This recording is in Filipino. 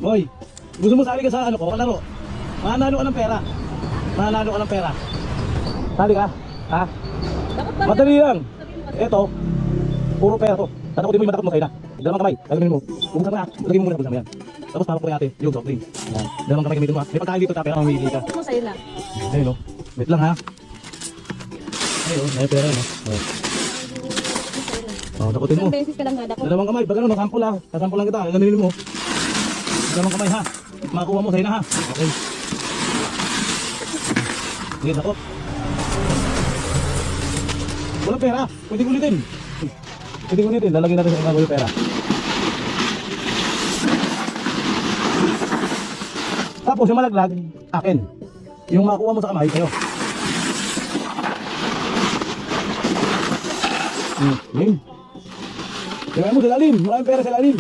Hoy, gusto mo sali ka sa ano ko, kalaro? Mananalo ka ng pera. Mananalo ka ng pera. Sali ka? Ha? Madali lang. Ito, puro pera to. Tatakutin mo yung matakot mo sa'yo na. Dalawang kamay, gagawin mo. Bubuksan mo na. Lagay mo muna, bubuksan mo yan. Tapos tawag ko kay ate, yung soft drink. Yan. Dalawang kamay gamitin mo ha. May pagkain dito, pera mamili ka. Mo sa'yo na. Ayun o. Wait lang ha. Ayun, may pera yun o. Oh, takutin mo. Isang beses ka lang nadako. Dalawang kamay, pag ano, masample ha. Sasample lang kita, gano'n mo. Dalawang kamay ha. Makuha mo sa'yo na ha. Okay. Sige, takot. Walang pera. Pwede ulitin. Pwede ulitin. Lalagyan natin sa mga yung pera. Tapos yung malaglag, akin. Yung makuha mo sa kamay, kayo. Game. Kaya mo sa lalim. Maraming pera sa lalim.